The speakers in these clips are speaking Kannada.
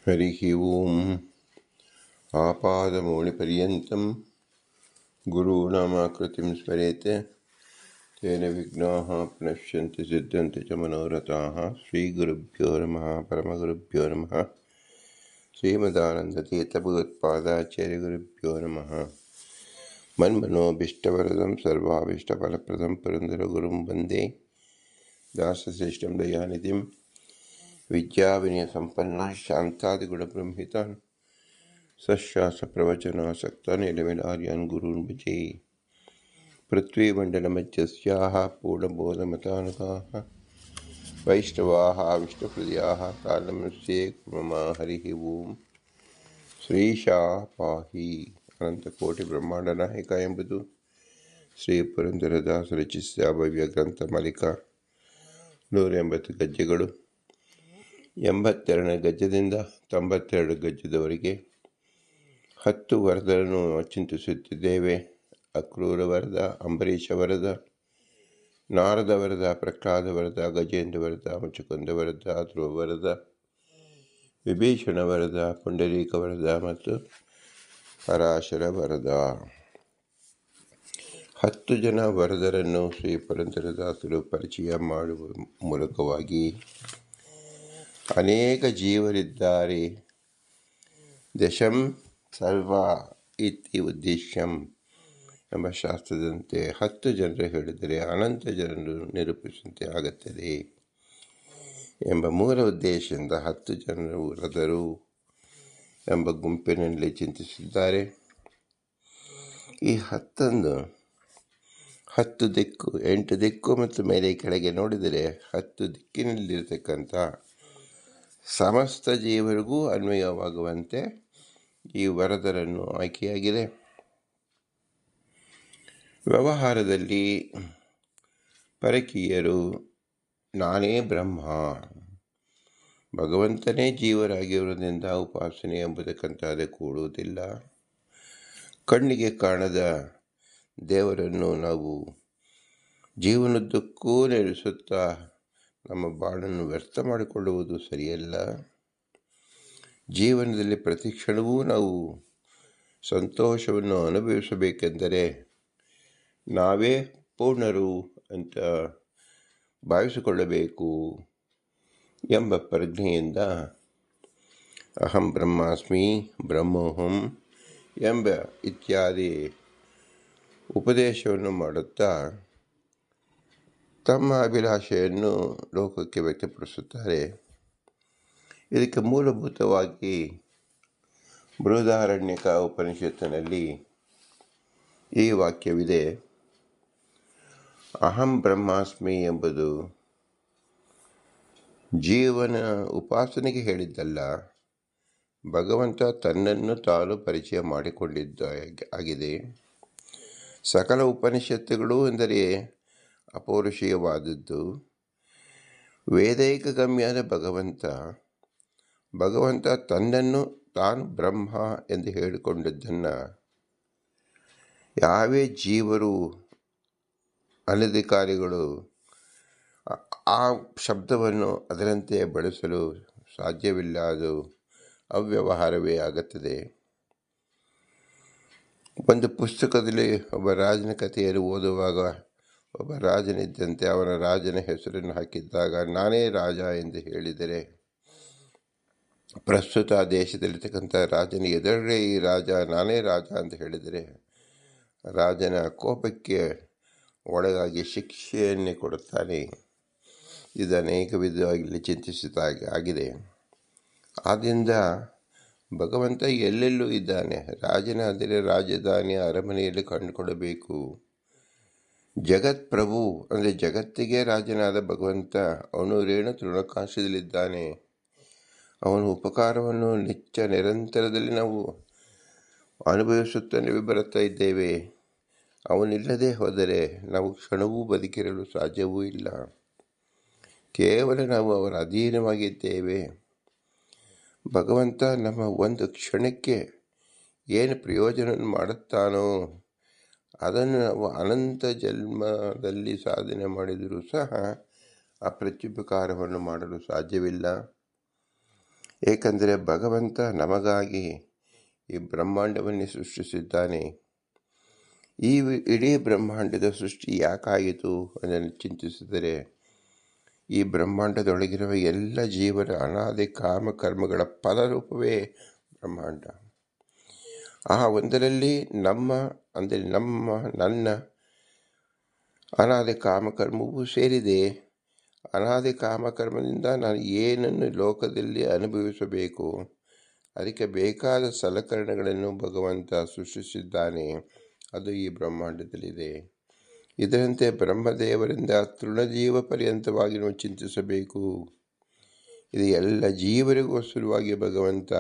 हरिः ओम् आपादमौलिपर्यन्तं गुरूणामाकृतिं स्मरेत् तेन विघ्नाः प्रणश्यन्ति सिद्ध्यन्ति च मनोरथाः। श्रीगुरुभ्यो नमः। परमगुरुभ्यो नमः। श्रीमदानन्दतीर्थभगवत्पादाचार्यगुरुभ्यो नमः। मन्मनोभीष्टवरदं सर्वाभीष्टफलप्रदं पुरन्दरगुरुं वन्दे दासश्रेष्ठं दयानिधिं विद्याविनयसम्पन्नः शान्तादिगुणब्रह्मितान् सशास्त्रप्रवचनासक्तान् निलमेलार्यान् गुरून् भजे। पृथ्वीमण्डलमध्यस्याः पूर्णबोधमतानुगाः वैष्णवाः विष्णुहृदयाः कालमस्ये मम हरिः ಓಂ. ಶ್ರೀಶಾ ಪಾಹಿ. ಅನಂತಕೋಟಿ ಬ್ರಹ್ಮಾಂಡನಾಯಕ ಎಂಬುದು ಶ್ರೀ ಪುರಂದರದಾಸ ರಚಿಸಿದ ಭವ್ಯ ಗ್ರಂಥ ಮಾಲಿಕ. 180 ಗಜ್ಜೆಗಳು. 82 ಗಜ್ಜದಿಂದ 92 ಗಜ್ಜದವರೆಗೆ 10 ವರದರನ್ನು ಚಿಂತಿಸುತ್ತಿದ್ದೇವೆ. ಅಕ್ರೂರ ವರದ, ಅಂಬರೀಷ ವರದ, ನಾರದ ವರದ, ಪ್ರಹ್ಲಾದ ವರದ, ಗಜೇಂದ್ರ ವರದ, ಮುಚುಕುಂದ ವರದ, ಧ್ರುವ ವರದ, ವಿಭೀಷಣ ವರದ, ಪುಂಡರೀಕ ವರದ ಮತ್ತು ಪರಾಶರ ವರದ. 10 ಜನ ವರದರನ್ನು ಶ್ರೀ ಪುರಂದರದಾಸರು ಪರಿಚಯ ಮಾಡುವ ಮೂಲಕವಾಗಿ ಅನೇಕ ಜೀವರಿದ್ದಾರೆ. ದಶಂ ಸರ್ವ ಇತಿ ಉದ್ದೇಶಂ ಎಂಬ ಶಾಸ್ತ್ರದಂತೆ 10 ಜನರು ಹೇಳಿದರೆ ಅನಂತ ಜನರು ನಿರೂಪಿಸುವಂತೆ ಆಗುತ್ತದೆ ಎಂಬ ಮೂಲ ಉದ್ದೇಶದಿಂದ 10 ಜನರು ವರದರು ಎಂಬ ಗುಂಪಿನಲ್ಲಿ ಚಿಂತಿಸಿದ್ದಾರೆ. ಈ 10 ದಿಕ್ಕು, 8 ದಿಕ್ಕು ಮತ್ತು ಮೇಲೆ ಕೆಳಗೆ ನೋಡಿದರೆ 10 ದಿಕ್ಕಿನಲ್ಲಿರತಕ್ಕಂಥ ಸಮಸ್ತ ಜೀವರಿಗೂ ಅನ್ವಯವಾಗುವಂತೆ ಈ ವರದರನ್ನು ಆಯ್ಕೆಯಾಗಿದೆ. ವ್ಯವಹಾರದಲ್ಲಿ ಪರಕೀಯರು ನಾನೇ ಬ್ರಹ್ಮ, ಭಗವಂತನೇ ಜೀವರಾಗಿರುವುದರಿಂದ ಉಪಾಸನೆ ಎಂಬುದಕ್ಕಂತಾದ ಕೂಡುವುದಿಲ್ಲ. ಕಣ್ಣಿಗೆ ಕಾಣದ ದೇವರನ್ನು ನಾವು ಜೀವನದುದ್ದಕ್ಕೂ ನೆಲೆಸುತ್ತಾ ನಮ್ಮ ಬಾಳನ್ನು ವ್ಯರ್ಥ ಮಾಡಿಕೊಳ್ಳುವುದು ಸರಿಯಲ್ಲ. ಜೀವನದಲ್ಲಿ ಪ್ರತಿ ಕ್ಷಣವೂ ನಾವು ಸಂತೋಷವನ್ನು ಅನುಭವಿಸಬೇಕೆಂದರೆ ನಾವೇ ಪೂರ್ಣರು ಅಂತ ಭಾವಿಸಿಕೊಳ್ಳಬೇಕು ಎಂಬ ಪ್ರಜ್ಞೆಯಿಂದ ಅಹಂ ಬ್ರಹ್ಮಾಸ್ಮಿ, ಬ್ರಹ್ಮೋಹಂ ಎಂಬ ಇತ್ಯಾದಿ ಉಪದೇಶವನ್ನು ಮಾಡುತ್ತಾ ತಮ್ಮ ಅಭಿಲಾಷೆಯನ್ನು ಲೋಕಕ್ಕೆ ವ್ಯಕ್ತಪಡಿಸುತ್ತಾರೆ. ಇದಕ್ಕೆ ಮೂಲಭೂತವಾಗಿ ಬೃಹದಾರಣ್ಯಕ ಉಪನಿಷತ್ತಿನಲ್ಲಿ ಈ ವಾಕ್ಯವಿದೆ. ಅಹಂ ಬ್ರಹ್ಮಾಸ್ಮಿ ಎಂಬುದು ಜೀವನ ಉಪಾಸನೆಗೆ ಹೇಳಿದ್ದಲ್ಲ, ಭಗವಂತ ತನ್ನನ್ನು ತಾನು ಪರಿಚಯ ಮಾಡಿಕೊಂಡಿದ್ದ ಆಗಿದೆ. ಸಕಲ ಉಪನಿಷತ್ತುಗಳು ಎಂದರೆ ಅಪೌರುಷೀಯವಾದದ್ದು. ವೇದೈಕ ಗಮ್ಯಾದ ಭಗವಂತ ತನ್ನನ್ನು ತಾನು ಬ್ರಹ್ಮ ಎಂದು ಹೇಳಿಕೊಂಡಿದ್ದನ್ನು ಯಾವೇ ಜೀವರು ಅನಧಿಕಾರಿಗಳು ಆ ಶಬ್ದವನ್ನು ಅದರಂತೆ ಬಳಸಲು ಸಾಧ್ಯವಿಲ್ಲ. ಅದು ಅವ್ಯವಹಾರವೇ ಆಗುತ್ತದೆ. ಒಂದು ಪುಸ್ತಕದಲ್ಲಿ ಒಬ್ಬ ರಾಜನ ಕಥೆಯನ್ನು ಓದುವಾಗ ಒಬ್ಬ ರಾಜನಿದ್ದಂತೆ ಅವನ ರಾಜನ ಹೆಸರನ್ನು ಹಾಕಿದ್ದಾಗ ನಾನೇ ರಾಜ ಎಂದು ಹೇಳಿದರೆ ಪ್ರಸ್ತುತ ದೇಶದಲ್ಲಿರ್ತಕ್ಕಂಥ ರಾಜನ ಎದುರೇ ಈ ರಾಜ ನಾನೇ ರಾಜ ಅಂತ ಹೇಳಿದರೆ ರಾಜನ ಕೋಪಕ್ಕೆ ಒಳಗಾಗಿ ಶಿಕ್ಷೆಯನ್ನೇ ಕೊಡುತ್ತಾನೆ. ಇದು ಅನೇಕ ವಿಧವಾಗಿ ಚಿಂತಿಸಿದಾಗ ಆಗಿದೆ. ಆದ್ದರಿಂದ ಭಗವಂತ ಎಲ್ಲೆಲ್ಲೂ ಇದ್ದಾನೆ. ರಾಜನಾದರೆ ರಾಜಧಾನಿಯ ಅರಮನೆಯಲ್ಲಿ ಕಂಡುಕೊಡಬೇಕು. ಜಗತ್ ಪ್ರಭು ಅಂದರೆ ಜಗತ್ತಿಗೆ ರಾಜನಾದ ಭಗವಂತ ಅವನು ರೇಣು ತೃಣಕಾಶದಲ್ಲಿದ್ದಾನೆ. ಅವನ ಉಪಕಾರವನ್ನು ನಿರಂತರದಲ್ಲಿ ನಾವು ಅನುಭವಿಸುತ್ತಲೇ ಬರುತ್ತಾ ಇದ್ದೇವೆ. ಅವನಿಲ್ಲದೆ ಹೋದರೆ ನಾವು ಕ್ಷಣವೂ ಬದುಕಿರಲು ಸಾಧ್ಯವೂ ಇಲ್ಲ. ಕೇವಲ ನಾವು ಅವರ ಅಧೀನವಾಗಿದ್ದೇವೆ. ಭಗವಂತ ನಮ್ಮ ಒಂದು ಕ್ಷಣಕ್ಕೆ ಏನು ಪ್ರಯೋಜನ ಮಾಡುತ್ತಾನೋ ಅದನ್ನು ನಾವು ಅನಂತ ಜನ್ಮದಲ್ಲಿ ಸಾಧನೆ ಮಾಡಿದರೂ ಸಹ ಆ ಪ್ರತ್ಯುಪಕಾರವನ್ನು ಮಾಡಲು ಸಾಧ್ಯವಿಲ್ಲ. ಏಕೆಂದರೆ ಭಗವಂತ ನಮಗಾಗಿ ಈ ಬ್ರಹ್ಮಾಂಡವನ್ನೇ ಸೃಷ್ಟಿಸಿದ್ದಾನೆ. ಈ ಇಡೀ ಬ್ರಹ್ಮಾಂಡದ ಸೃಷ್ಟಿ ಯಾಕಾಯಿತು ಅದನ್ನು ಚಿಂತಿಸಿದರೆ, ಈ ಬ್ರಹ್ಮಾಂಡದೊಳಗಿರುವ ಎಲ್ಲ ಜೀವನ ಅನಾದಿ ಕಾಮಕರ್ಮಗಳ ಫಲರೂಪವೇ ಬ್ರಹ್ಮಾಂಡ. ಆ ಒಂದರಲ್ಲಿ ನನ್ನ ಅನಾದಿ ಕಾಮಕರ್ಮವೂ ಸೇರಿದೆ. ಅನಾದಿ ಕಾಮಕರ್ಮದಿಂದ ನಾನು ಏನನ್ನು ಲೋಕದಲ್ಲಿ ಅನುಭವಿಸಬೇಕು, ಅದಕ್ಕೆ ಬೇಕಾದ ಸಲಕರಣೆಗಳನ್ನು ಭಗವಂತ ಸೃಷ್ಟಿಸಿದ್ದಾನೆ. ಅದು ಈ ಬ್ರಹ್ಮಾಂಡದಲ್ಲಿದೆ. ಇದರಂತೆ ಬ್ರಹ್ಮದೇವರಿಂದ ತೃಣಜೀವ ಪರ್ಯಂತವಾಗಿ ನಾವು ಚಿಂತಿಸಬೇಕು. ಇದು ಎಲ್ಲ ಜೀವರಿಗೋಸ್ಕರವಾಗಿ ಭಗವಂತ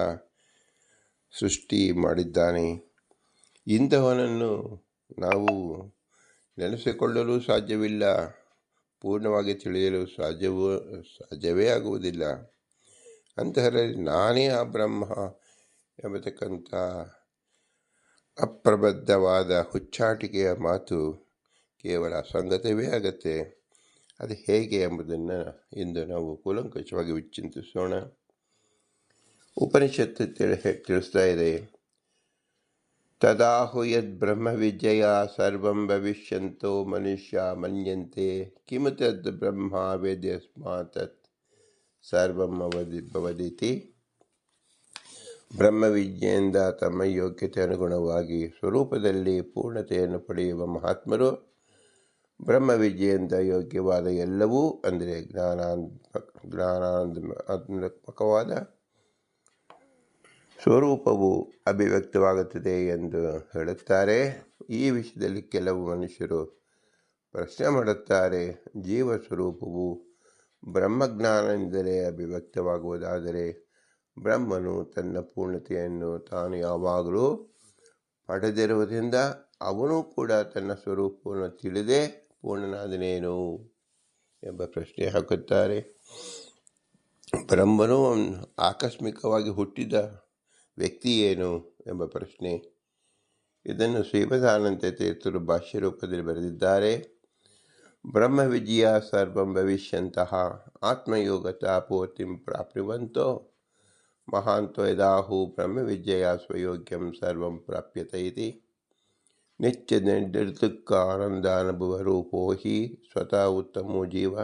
ಸೃಷ್ಟಿ ಮಾಡಿದ್ದಾನೆ. ಇಂಥವನನ್ನು ನಾವು ನೆನೆಸಿಕೊಳ್ಳಲು ಸಾಧ್ಯವಿಲ್ಲ, ಪೂರ್ಣವಾಗಿ ತಿಳಿಯಲು ಸಾಧ್ಯವೇ ಆಗುವುದಿಲ್ಲ. ಅಂತಹರಲ್ಲಿ ನಾನೇ ಆ ಬ್ರಹ್ಮ ಎಂಬತಕ್ಕಂಥ ಅಪ್ರಬದ್ಧವಾದ ಹುಚ್ಚಾಟಿಕೆಯ ಮಾತು ಕೇವಲ ಸಂಗತವೇ ಆಗತ್ತೆ. ಅದು ಹೇಗೆ ಎಂಬುದನ್ನು ಇಂದು ನಾವು ಕೂಲಂಕಷವಾಗಿ ವಿಚಿಂತಿಸೋಣ. ಉಪನಿಷತ್ತು ತಿಳಿಸ್ತಾ ಇದೆ, ತದಾಹು ಯದ್ ಬ್ರಹ್ಮವಿದ್ಯೆಯ ಸರ್ವಂ ಭವಿಷ್ಯಂತೋ ಮನುಷ್ಯ ಮನ್ಯಂತೆ ಕಿಮು ತದ್ ಬ್ರಹ್ಮ ವೇದ್ಯಸ್ಮಾತ್ ತತ್ ಸರ್ವಂ ಭವದಿತಿ. ಬ್ರಹ್ಮವಿದ್ಯೆಯಿಂದ ತಮ್ಮ ಯೋಗ್ಯತೆ ಅನುಗುಣವಾಗಿ ಸ್ವರೂಪದಲ್ಲಿ ಪೂರ್ಣತೆಯನ್ನು ಪಡೆಯುವ ಮಹಾತ್ಮರು ಬ್ರಹ್ಮವಿದ್ಯೆಯಿಂದ ಯೋಗ್ಯವಾದ ಎಲ್ಲವೂ, ಅಂದರೆ ಜ್ಞಾನಾತ್ಮಕವಾದ ಸ್ವರೂಪವು ಅಭಿವ್ಯಕ್ತವಾಗುತ್ತದೆ ಎಂದು ಹೇಳುತ್ತಾರೆ. ಈ ವಿಷಯದಲ್ಲಿ ಕೆಲವು ಮನುಷ್ಯರು ಪ್ರಶ್ನೆ ಮಾಡುತ್ತಾರೆ, ಜೀವ ಸ್ವರೂಪವು ಬ್ರಹ್ಮಜ್ಞಾನದಿಂದಲೇ ಅಭಿವ್ಯಕ್ತವಾಗುವುದಾದರೆ ಬ್ರಹ್ಮನು ತನ್ನ ಪೂರ್ಣತೆಯನ್ನು ತಾನು ಯಾವಾಗಲೂ ಪಡೆದಿರುವುದರಿಂದ ಅವನು ಕೂಡ ತನ್ನ ಸ್ವರೂಪವನ್ನು ತಿಳಿದೇ ಪೂರ್ಣನಾದನೇನು ಎಂಬ ಪ್ರಶ್ನೆ ಹಾಕುತ್ತಾರೆ. ಬ್ರಹ್ಮನು ಆಕಸ್ಮಿಕವಾಗಿ ಹುಟ್ಟಿದ ವ್ಯಕ್ತಿ ಏನು ಎಂಬ ಪ್ರಶ್ನೆ. ಇದನ್ನು ಶ್ರೀಮದಾನಂದ ತೀರ್ಥರು ಭಾಷ್ಯ ರೂಪದಲ್ಲಿ ಬರೆದಿದ್ದಾರೆ. ಬ್ರಹ್ಮವಿದ್ಯೆಯ ಸರ್ವಂ ಭವಿಷ್ಯಂತಹ ಆತ್ಮಯೋಗತಾ ಪೂರ್ತಿಂ ಪ್ರಾಪ್ನುವಂತೋ ಮಹಾಂತೋ ಯದಾಹು ಬ್ರಹ್ಮವಿದ್ಯೆಯ ಸ್ವಯೋಗ್ಯಂ ಸರ್ವಂ ಪ್ರಾಪ್ಯತೆ ಇತಿ. ನಿತ್ಯ ನಿರ್ದುಃಖಾನಂದಾನುಭವ ರೂಪೋ ಹಿ ಸ್ವತಃ ಉತ್ತಮೋ ಜೀವ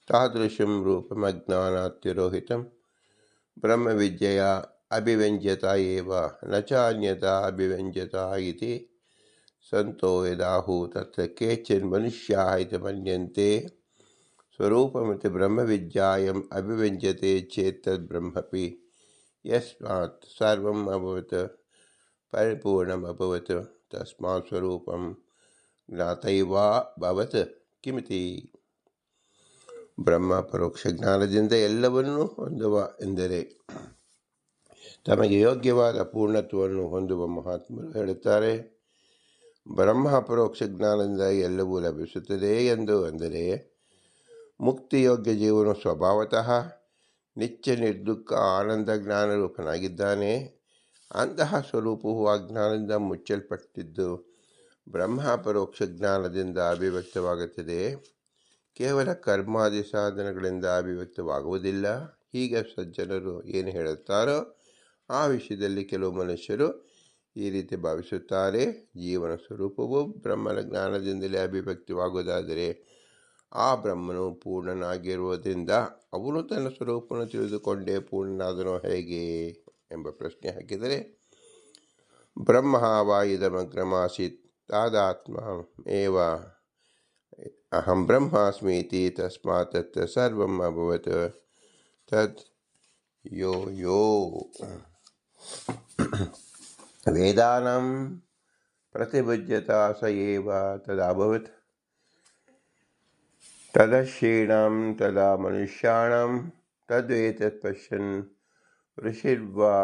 ತಾದೃಶಂ ರೂಪಮಜ್ಞಾನಾತ್ಯರೋಹಿತಂ ಬ್ರಹ್ಮವಿದ್ಯೆಯ ಅಭಿವ್ಯಂಜ್ಯತಾ ಏವ ನ ಚ ಅನ್ಯತಾ ಅಭಿವ್ಯಂಜ್ಯತಾ ಇತಿ ಸಂತೋ ಯದಾಹು ತತ್ರ ಕೇಚಿನ್ ಮನುಷ್ಯಾಃ ಇತಿ ಮನ್ಯಂತೆ ಸ್ವರೂಪಮಿತಿ ಬ್ರಹ್ಮವಿದ್ಯಾಯಂ ಅಭಿವ್ಯಂಜ್ಯತೆ ಚೇತ್ ತದ್ ಬ್ರಹ್ಮಪಿ ಯಸ್ಮಾತ್ ಸರ್ವಂ ಅಭವತ್ ಪರಿಪೂರ್ಣಂ ಅಭವತ್ ತಸ್ಮಾತ್ ಸ್ವರೂಪಂ ಜ್ಞಾತೈವಾ ಭವತ್ ಕಿಮಿತಿ. ಬ್ರಹ್ಮ ಪರೋಕ್ಷ ಜ್ಞಾನದಿಂದ ಎಲ್ಲವನ್ನೂ ಹೊಂದುವ ಎಂದರೆ ತಮಗೆ ಯೋಗ್ಯವಾದ ಪೂರ್ಣತ್ವವನ್ನು ಹೊಂದುವ ಮಹಾತ್ಮರು ಹೇಳುತ್ತಾರೆ. ಬ್ರಹ್ಮ ಪರೋಕ್ಷ ಜ್ಞಾನದಿಂದ ಎಲ್ಲವೂ ಲಭಿಸುತ್ತದೆ ಎಂದು ಅಂದರೆ ಮುಕ್ತಿಯೋಗ್ಯ ಜೀವನು ಸ್ವಭಾವತಃ ನಿತ್ಯ ನಿರ್ದುಃಖ ಆನಂದ ಜ್ಞಾನರೂಪನಾಗಿದ್ದಾನೆ. ಅಂತಹ ಸ್ವರೂಪವು ಅಜ್ಞಾನದಿಂದ ಮುಚ್ಚಲ್ಪಟ್ಟಿದ್ದು ಬ್ರಹ್ಮ ಪರೋಕ್ಷ ಜ್ಞಾನದಿಂದ ಅಭಿವ್ಯಕ್ತವಾಗುತ್ತದೆ. ಕೇವಲ ಕರ್ಮಾದಿ ಸಾಧನಗಳಿಂದ ಅಭಿವ್ಯಕ್ತವಾಗುವುದಿಲ್ಲ. ಹೀಗೆ ಸಜ್ಜನರು ಏನು ಹೇಳುತ್ತಾರೋ ಆ ವಿಷಯದಲ್ಲಿ ಕೆಲವು ಮನುಷ್ಯರು ಈ ರೀತಿ ಭಾವಿಸುತ್ತಾರೆ. ಜೀವನ ಸ್ವರೂಪವು ಬ್ರಹ್ಮನ ಜ್ಞಾನದಿಂದಲೇ ಅಭಿವ್ಯಕ್ತವಾಗುವುದಾದರೆ ಆ ಬ್ರಹ್ಮನು ಪೂರ್ಣನಾಗಿರುವುದರಿಂದ ಅವನು ತನ್ನ ಸ್ವರೂಪವನ್ನು ತಿಳಿದುಕೊಂಡೇ ಪೂರ್ಣನಾದನೋ ಹೇಗೆ ಎಂಬ ಪ್ರಶ್ನೆ ಹಾಕಿದರೆ, ಬ್ರಹ್ಮ ವಾ ಇದಮಗ್ರಮಾಸೀತ್ ತಾದಾತ್ಮ ಏವ ಅಹಂ ಬ್ರಹ್ಮಾಸ್ಮೀತಿ ತಸ್ಮಾತ್ ತತ್ ಸರ್ವಂ ಅಭವತ್ ತತ್ ಯೋ ಯೋ ವೇದಾನಾಂ ಪ್ರತಿಭಜ್ಯತಾ ಸ ಏವ ತದಭವತ್ ತದಶ್ರೀಣಾಂ ತದಾ ಮನುಷ್ಯಾಣಾಂ ತದ್ವೇತತ್ ಪಶ್ಯನ್ ಋಷಿರ್ವಾ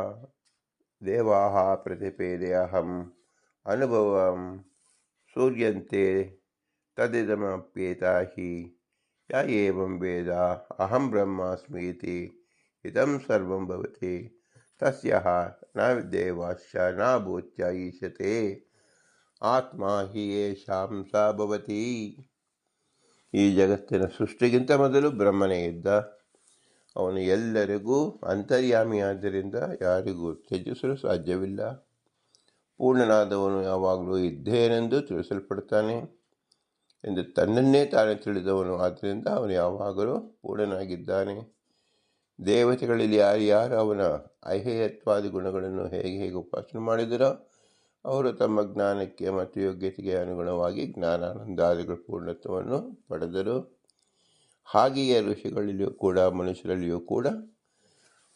ದೇವಾಃ ಪ್ರತಿಪೇದೆಯಹಂ ಅನುಭವಂ ಸೂರ್ಯಂತೆ ತದಿದಮಪ್ಯೇತಾ ಹಿ ಯ ಏವಂ ವೇದ ಅಹಂ ಬ್ರಹ್ಮಾಸ್ಮೀತಿ ಇದಂ ಸರ್ವಂ ಭವತಿ ತಸ್ಯಃ ನ ದೇವಾಶ್ಚ ನ ಭೂತ್ಯ ಈಶತೆ ಆತ್ಮ ಹಿ ಯೇಷಾಂ ಸ ಭವತಿ. ಈ ಜಗತ್ತಿನ ಸೃಷ್ಟಿಗಿಂತ ಮೊದಲು ಬ್ರಹ್ಮನೇ ಇದ್ದ. ಅವನು ಎಲ್ಲರಿಗೂ ಅಂತರ್ಯಾಮಿಯಾದ್ದರಿಂದ ಯಾರಿಗೂ ತ್ಯಜಿಸಲು ಸಾಧ್ಯವಿಲ್ಲ. ಪೂರ್ಣನಾದವನು ಯಾವಾಗಲೂ ಇದ್ದೇನೆಂದು ತಿಳಿಸಲ್ಪಡ್ತಾನೆ ಎಂದು ತನ್ನನ್ನೇ ತಾನೇ ತಿಳಿದವನು, ಆದ್ದರಿಂದ ಅವನು ಯಾವಾಗಲೂ ಪೂರ್ಣನಾಗಿದ್ದಾನೆ. ದೇವತೆಗಳಲ್ಲಿ ಯಾರ್ಯಾರು ಅವನ ಐಹೇಯತ್ವಾದಿ ಗುಣಗಳನ್ನು ಹೇಗೆ ಉಪಾಸನೆ ಮಾಡಿದರೋ ಅವರು ತಮ್ಮ ಜ್ಞಾನಕ್ಕೆ ಮತ್ತು ಯೋಗ್ಯತೆಗೆ ಅನುಗುಣವಾಗಿ ಜ್ಞಾನಾನಂದಾದಿಗಳ ಪೂರ್ಣತ್ವವನ್ನು ಪಡೆದರು. ಹಾಗೆಯೇ ಋಷಿಗಳಲ್ಲಿಯೂ ಕೂಡ ಮನುಷ್ಯರಲ್ಲಿಯೂ ಕೂಡ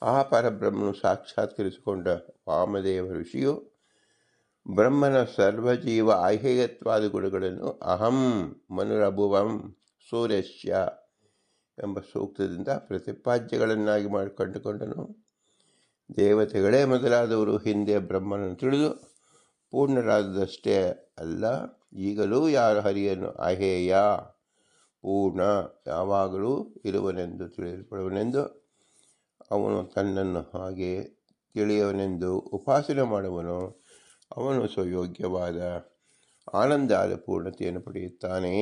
ಆ ಪರಬ್ರಹ್ಮನು ಸಾಕ್ಷಾತ್ಕರಿಸಿಕೊಂಡ ವಾಮದೇವ ಋಷಿಯು ಬ್ರಹ್ಮನ ಸರ್ವಜೀವ ಐಹೇಯತ್ವಾದಿ ಗುಣಗಳನ್ನು ಅಹಂ ಮನುರಭುವಂ ಸೂರ್ಯಶ್ಯ ಎಂಬ ಸೂಕ್ತದಿಂದ ಪ್ರತಿಪಾದ್ಯಗಳನ್ನಾಗಿ ಕಂಡುಕೊಂಡನು. ದೇವತೆಗಳೇ ಮೊದಲಾದವರು ಹಿಂದೆ ಬ್ರಹ್ಮನನ್ನು ತಿಳಿದು ಪೂರ್ಣರಾದಷ್ಟೇ ಅಲ್ಲ, ಈಗಲೂ ಯಾರು ಹರಿಯನ್ನು ಅಹೇಯ ಪೂರ್ಣ ಯಾವಾಗಲೂ ಇರುವನೆಂದು ತಿಳಿಯಲ್ಪಡುವನೆಂದು, ಅವನು ತನ್ನನ್ನು ಹಾಗೆ ತಿಳಿಯವನೆಂದು ಉಪಾಸನೆ ಮಾಡುವನು, ಅವನು ಸ್ವಯೋಗ್ಯವಾದ ಆನಂದಾದ ಪೂರ್ಣತೆಯನ್ನು ಪಡೆಯುತ್ತಾನೆ.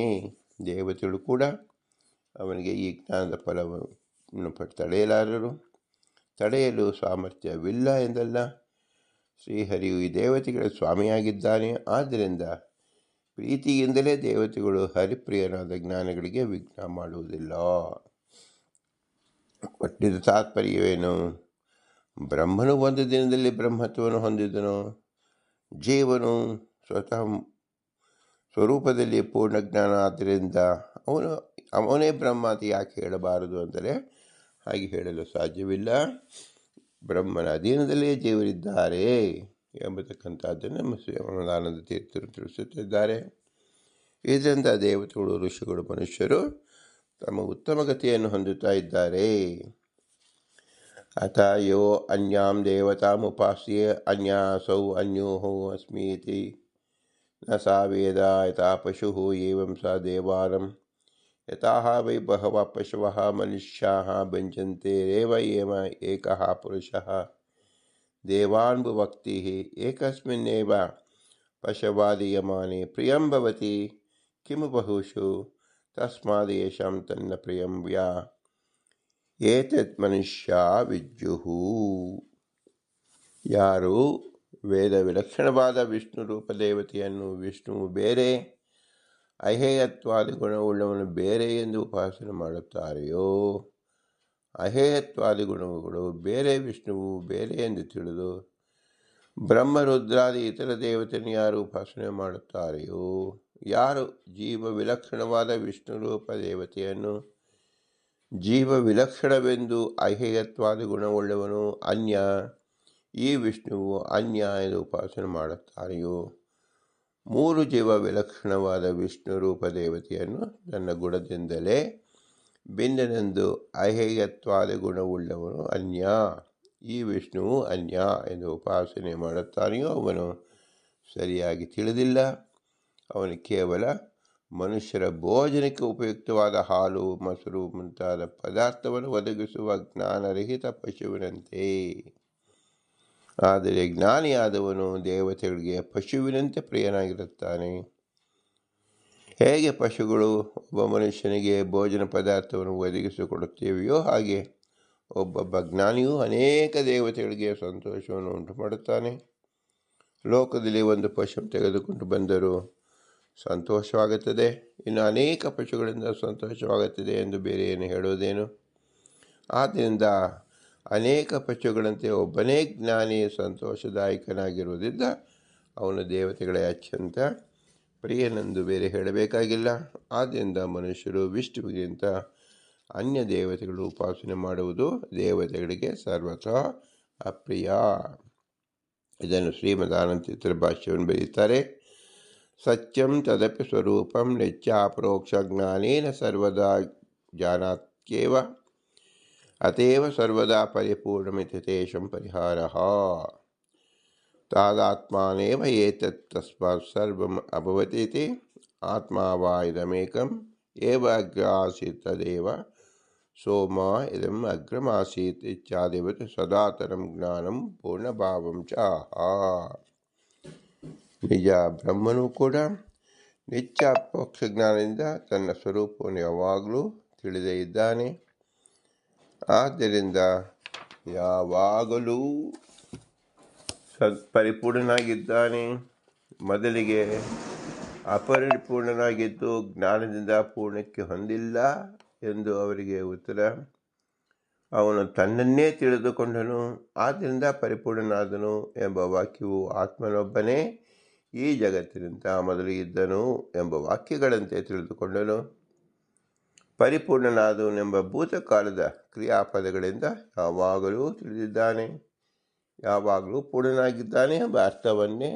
ದೇವತೆಗಳು ಕೂಡ ಅವನಿಗೆ ಈ ಜ್ಞಾನದ ಫಲವನ್ನು ತಡೆಯಲಾರರು. ತಡೆಯಲು ಸಾಮರ್ಥ್ಯವಿಲ್ಲ ಎಂದಲ್ಲ, ಶ್ರೀಹರಿಯು ಈ ದೇವತೆಗಳ ಸ್ವಾಮಿಯಾಗಿದ್ದಾನೆ. ಆದ್ದರಿಂದ ಪ್ರೀತಿಯಿಂದಲೇ ದೇವತೆಗಳು ಹರಿಪ್ರಿಯನಾದ ಜ್ಞಾನಿಗಳಿಗೆ ವಿಘ್ನ ಮಾಡುವುದಿಲ್ಲ. ಒಟ್ಟಿದ ತಾತ್ಪರ್ಯವೇನು? ಬ್ರಹ್ಮನು ಒಂದು ದಿನದಲ್ಲಿ ಬ್ರಹ್ಮತ್ವವನ್ನು ಹೊಂದಿದನು. ಜೀವನು ಸ್ವತಃ ಸ್ವರೂಪದಲ್ಲಿ ಪೂರ್ಣ ಜ್ಞಾನ, ಆದ್ದರಿಂದ ಅವನೇ ಬ್ರಹ್ಮ ಅಂತ ಯಾಕೆ ಹೇಳಬಾರದು ಅಂದರೆ ಹಾಗೆ ಹೇಳಲು ಸಾಧ್ಯವಿಲ್ಲ. ಬ್ರಹ್ಮನ ಅಧೀನದಲ್ಲೇ ಜೀವರಿದ್ದಾರೆ ಎಂಬತಕ್ಕಂಥದ್ದನ್ನು ನಮ್ಮ ಶ್ರೀಮದಾನಂದ ತೀರ್ಥರು ತಿಳಿಸುತ್ತಿದ್ದಾರೆ. ಇದರಿಂದ ದೇವತೆಗಳು, ಋಷಿಗಳು, ಮನುಷ್ಯರು ತಮ್ಮ ಉತ್ತಮ ಗತಿಯನ್ನು ಹೊಂದುತ್ತಾ ಇದ್ದಾರೆ. ಅಥ ಯೋ ಅನ್ಯಾಂ ದೇವತಾಮುಪಾಸ್ಯೆ ಅನ್ಯಾಸೌ ಅನ್ಯೋಹೋ ಅಸ್ಮೀತಿ ನ ಸಾ ವೇದ ಯಥಾ ಪಶುಃ ಏವಂ ಸ ದೇವಾನಂ ಯಥಾಹ ವೈ ಬಹವಃ ಪಶವಃ ಮನುಷ್ಯಾಃ ಭಂಜಂತೆ ರೇವ ಏವ ಏಕಃ ಪುರುಷಃ ದೇವಾನ್ ಭುವಕ್ತಿಃ ಏಕಸ್ಮಿನ್ನೇವ ಪಶವಾದೀಯಮಾನೆ ಪ್ರಿಯಂ ಭವತಿ ಕಿಮು ಬಹುಷು ತಸ್ಮಾದ್ ಯೇಷಾಂ ತನ್ನ ಪ್ರಿಯಂ ವ್ಯಾ ಏತತ್ ಮನುಷ್ಯ ವಿದ್ಯುಃ. ಯಾರು ವೇದ ವಿಲಕ್ಷಣವಾದ ವಿಷ್ಣು ರೂಪ ದೇವತೆಯನ್ನು ವಿಷ್ಣುವು ಬೇರೆ, ಅಹೇಯತ್ವಾದಿ ಗುಣವುಳ್ಳವನು ಬೇರೆ ಎಂದು ಉಪಾಸನೆ ಮಾಡುತ್ತಾರೆಯೋ, ಅಹೇಯತ್ವಾದಿ ಗುಣಗಳು ಬೇರೆ, ವಿಷ್ಣುವು ಬೇರೆ ಎಂದು ತಿಳಿದು ಬ್ರಹ್ಮರುದ್ರಾದಿ ಇತರ ದೇವತೆಯನ್ನು ಯಾರು ಉಪಾಸನೆ ಮಾಡುತ್ತಾರೆಯೋ, ಯಾರು ಜೀವ ವಿಲಕ್ಷಣವಾದ ವಿಷ್ಣು ರೂಪ ದೇವತೆಯನ್ನು ಜೀವ ವಿಲಕ್ಷಣವೆಂದು ಅಹೇಯತ್ವಾದಿ ಗುಣವುಳ್ಳವನು ಅನ್ಯ, ಈ ವಿಷ್ಣುವು ಅನ್ಯ ಎಂದು ಉಪಾಸನೆ ಮಾಡುತ್ತಾರೆಯೋ, ಮೂರು ಜೀವ ವಿಲಕ್ಷಣವಾದ ವಿಷ್ಣು ರೂಪ ದೇವತೆಯನ್ನು ತನ್ನ ಗುಣದಿಂದಲೇ ಭಿನ್ನನೆಂದು ಅಹೇಯತ್ವಾದ ಗುಣವುಳ್ಳವನು ಅನ್ಯ, ಈ ವಿಷ್ಣುವು ಅನ್ಯ ಎಂದು ಉಪಾಸನೆ ಮಾಡುತ್ತಾನೆಯೋ ಅವನು ಸರಿಯಾಗಿ ತಿಳಿದಿಲ್ಲ. ಅವನು ಕೇವಲ ಮನುಷ್ಯರ ಭೋಜನಕ್ಕೆ ಉಪಯುಕ್ತವಾದ ಹಾಲು, ಮೊಸರು ಮುಂತಾದ ಪದಾರ್ಥವನ್ನು ಒದಗಿಸುವ ಜ್ಞಾನರಹಿತ ಪಶುವಿನಂತೆ. ಆದರೆ ಜ್ಞಾನಿಯಾದವನು ದೇವತೆಗಳಿಗೆ ಪಶುವಿನಂತೆ ಪ್ರಿಯನಾಗಿರುತ್ತಾನೆ. ಹೇಗೆ ಪಶುಗಳು ಒಬ್ಬ ಮನುಷ್ಯನಿಗೆ ಭೋಜನ ಪದಾರ್ಥವನ್ನು ಒದಗಿಸಿಕೊಡುತ್ತೇವೆಯೋ ಹಾಗೆ ಒಬ್ಬೊಬ್ಬ ಜ್ಞಾನಿಯೂ ಅನೇಕ ದೇವತೆಗಳಿಗೆ ಸಂತೋಷವನ್ನು ಉಂಟು ಮಾಡುತ್ತಾನೆ. ಲೋಕದಲ್ಲಿ ಒಂದು ಪಶು ತೆಗೆದುಕೊಂಡು ಬಂದರೂ ಸಂತೋಷವಾಗುತ್ತದೆ, ಇನ್ನು ಅನೇಕ ಪಶುಗಳಿಂದ ಸಂತೋಷವಾಗುತ್ತದೆ ಎಂದು ಬೇರೆ ಏನು ಹೇಳುವುದೇನು? ಆದ್ದರಿಂದ ಅನೇಕ ಪಶುಗಳಂತೆ ಒಬ್ಬನೇ ಜ್ಞಾನಿ ಸಂತೋಷದಾಯಕನಾಗಿರುವುದಿಲ್ಲ, ಅವನು ದೇವತೆಗಳೇ ಅತ್ಯಂತ ಪ್ರಿಯನೆಂದು ಬೇರೆ ಹೇಳಬೇಕಾಗಿಲ್ಲ. ಆದ್ದರಿಂದ ಮನುಷ್ಯರು ವಿಷ್ಣುವಿಗಿಂತ ಅನ್ಯ ದೇವತೆಗಳು ಉಪಾಸನೆ ಮಾಡುವುದು ದೇವತೆಗಳಿಗೆ ಸರ್ವತಃ ಅಪ್ರಿಯ. ಇದನ್ನು ಶ್ರೀಮದಾನಂದ ತೀರ್ಥರ ಭಾಷ್ಯವನ್ನು ಬರೆಯುತ್ತಾರೆ. ಸತ್ಯಂ ತದಪಿ ಸ್ವರೂಪಂ ನಿತ್ಯಾಪರೋಕ್ಷ ಜ್ಞಾನೇನ ಸರ್ವದಾ ಜಾನಾತ್ಯೇವ ಅತೇವ ಸರ್ವದಾ ಪರಿಪೂರ್ಣಮಿತಿ ತೇಷಾಂ ಪರಿಹಾರಃ ತಾದಾತ್ಮಾನೇವ ಏತತ್ ತಸ್ಮಾತ್ ಸರ್ವಂ ಅಭವತೀತಿ ಆತ್ಮಾ ವಾ ಇದಮೇಕಂ ಏವ ಅಗ್ರ ಆಸೀತ್ ತದೇವ ಸೋಮ ಇದಂ ಅಗ್ರಮಾಸೀತ್ ಇತ್ಯಾದಿವತ್ ಸದಾತರಂ ಜ್ಞಾನಂ ಪೂರ್ಣಭಾವಂ ಚ ಆಹ. ನಿಜ ಬ್ರಹ್ಮನು ಕೂಡ ನಿತ್ಯ ಅಪರೋಕ್ಷ ಜ್ಞಾನದಿಂದ ತನ್ನ ಸ್ವರೂಪವನ್ನು ಯಾವಾಗಲೂ ತಿಳಿದೇ ಇದ್ದಾನೆ. ಆದ್ದರಿಂದ ಯಾವಾಗಲೂ ಪರಿಪೂರ್ಣನಾಗಿದ್ದಾನೆ. ಮೊದಲಿಗೆ ಅಪರಿಪೂರ್ಣನಾಗಿದ್ದು ಜ್ಞಾನದಿಂದ ಪೂರ್ಣಕ್ಕೆ ಹೊಂದಿಲ್ಲ ಎಂದು ಅವರಿಗೆ ಉತ್ತರ. ಅವನು ತನ್ನನ್ನೇ ತಿಳಿದುಕೊಂಡನು, ಆದ್ದರಿಂದ ಪರಿಪೂರ್ಣನಾದನು ಎಂಬ ವಾಕ್ಯವು ಆತ್ಮನೊಬ್ಬನೇ ಈ ಜಗತ್ತಿನಿಂದ ಮೊದಲು ಇದ್ದನು ಎಂಬ ವಾಕ್ಯಗಳಂತೆ ತಿಳಿದುಕೊಂಡನು. ಪರಿಪೂರ್ಣನಾದವನೆಂಬ ಭೂತಕಾಲದ ಕ್ರಿಯಾಪದಗಳಿಂದ ಯಾವಾಗಲೂ ತಿಳಿದಿದ್ದಾನೆ. ಯಾವಾಗಲೂ ಪೂರ್ಣನಾಗಿದ್ದಾನೆ ಎಂಬ ಅರ್ಥವನ್ನೇ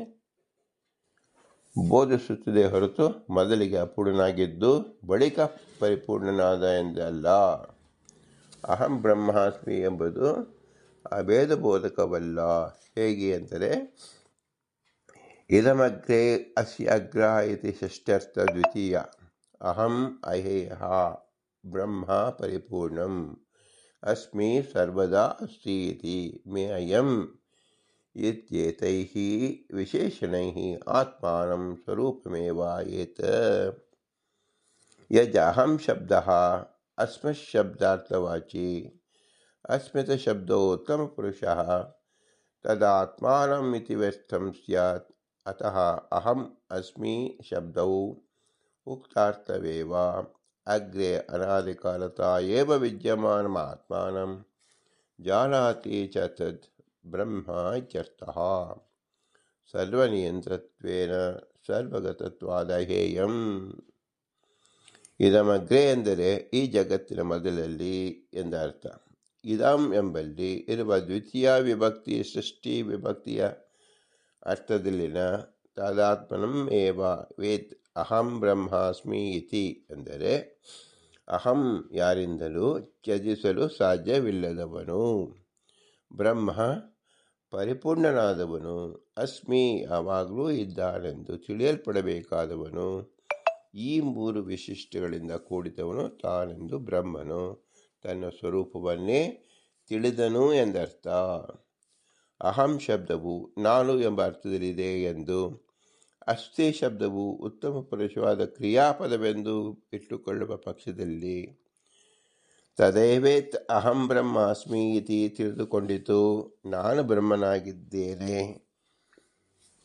ಬೋಧಿಸುತ್ತದೆ ಹೊರತು ಮೊದಲಿಗೆ ಅಪೂರ್ಣನಾಗಿದ್ದು ಬಳಿಕ ಪರಿಪೂರ್ಣನಾದ ಎಂದಲ್ಲ. ಅಹಂ ಬ್ರಹ್ಮಾಸ್ಮಿ ಎಂಬುದು ಅಭೇದ ಬೋಧಕವಲ್ಲ. ಹೇಗೆ ಅಂದರೆ, ಇದಮಗ್ರೆ ಅಸ್ಯ ಅಗ್ರಹ ಇತಿ ಷಷ್ಠ್ಯರ್ಥ ದ್ವಿತೀಯ. ಅಹಂ ಅಹೇಯ ಬ್ರಹ್ಮ ಪರಿಪೂರ್ಣಂ ಅಸ್ಮಿ ಸರ್ವದಾ ಅಸ್ತಿ ಇತಿ ಮೇ ಅಯಂ ಇತ್ಯೇತೈಃ ವಿಶೇಷಣೈಃ ಆತ್ಮಾನಂ ಸ್ವರೂಪಮೇವ ಏತ. ಯಜ ಅಹಂ ಶಬ್ದಃ ಅಸ್ಮಶಬ್ದಾರ್ಥವಾಚಿ ಅಸ್ಮಿತಶಬ್ದೋ ಉತ್ತಮಪುರುಷಃ ತದಾತ್ಮಾನಂ ಇತಿ ವ್ಯರ್ಥಂ ಸ್ಯಾತ್. ಅತಃ ಅಹಂ ಅಸ್ಮಿ ಶಬ್ದವು ಉಕ್ತಾರ್ಥವೇವ. ಅಗ್ರೆ ಅನಾದಿಕಾಲತಃ ಏವ ವಿದ್ಯಮಾನಂ ಆತ್ಮಾನಂ ಜಾನಾತಿ ಚ ತದ್ ಬ್ರಹ್ಮ ಇತ್ಯರ್ಥಃ. ಸರ್ವನಿಯಂತ್ರತ್ವೇನ ಸರ್ವಗತತ್ವಾದಹೇಯಂ. ಇದಮಗ್ರೆ ಎಂದರೆ ಈ ಜಗತ್ತಿನ ಮೊದಲಲ್ಲಿ ಎಂದರ್ಥ. ಇದಂ ಎಂಬಲ್ಲಿ ಇರುವ ದ್ವಿತೀಯ ವಿಭಕ್ತಿ ಸೃಷ್ಟಿ ವಿಭಕ್ತಿಯ ಅರ್ಥದಲ್ಲಿನ ತಾದಾತ್ಮನಂ ಏವ ವೇತ್ ಅಹಂ ಬ್ರಹ್ಮಾಸ್ಮಿ ಇತಿ ಎಂದರೆ ಅಹಂ ಯಾರಿಂದಲೂ ತ್ಯಜಿಸಲು ಸಾಧ್ಯವಿಲ್ಲದವನು, ಬ್ರಹ್ಮ ಪರಿಪೂರ್ಣನಾದವನು, ಅಸ್ಮಿ ಯಾವಾಗಲೂ ಇದ್ದಾನೆಂದು ತಿಳಿಯಲ್ಪಡಬೇಕಾದವನು, ಈ ಮೂರು ವಿಶಿಷ್ಟಗಳಿಂದ ಕೂಡಿದವನು ತಾನೆಂದು ಬ್ರಹ್ಮನು ತನ್ನ ಸ್ವರೂಪವನ್ನೇ ತಿಳಿದನು ಎಂದರ್ಥ. ಅಹಂ ಶಬ್ದವು ನಾನು ಎಂಬ ಅರ್ಥದಲ್ಲಿದೆ ಎಂದು, ಅಸ್ತಿ ಶಬ್ದವು ಉತ್ತಮ ಪುರುಷವಾದ ಕ್ರಿಯಾಪದವೆಂದು ಇಟ್ಟುಕೊಳ್ಳುವ ಪಕ್ಷದಲ್ಲಿ ತದೇವೇತ್ ಅಹಂ ಬ್ರಹ್ಮಾಸ್ಮಿ ಇತಿ ತಿಳಿದುಕೊಂಡಿತು, ನಾನು ಬ್ರಹ್ಮನಾಗಿದ್ದೇನೆ